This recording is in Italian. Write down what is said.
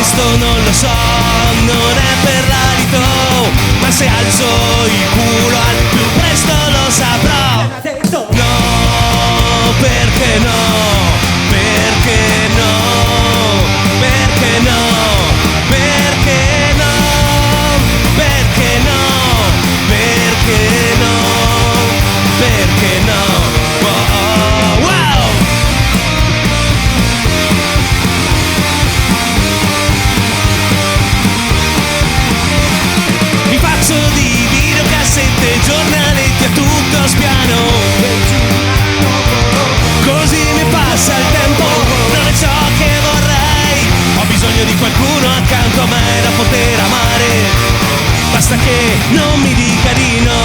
questo non lo so, non è per l'alito, ma se alzo il culo al più presto lo saprò. No, perché no? Perché no? Perché no? Perché no? Perché no? Perché no? Perché no? Oh, oh, wow! Mi faccio di videocassette, giornaletti a tutto spiano. Così mi passa il tempo, non è ciò che vorrei. Ho bisogno di qualcuno accanto a me da poter amare. Basta che non mi dica di no.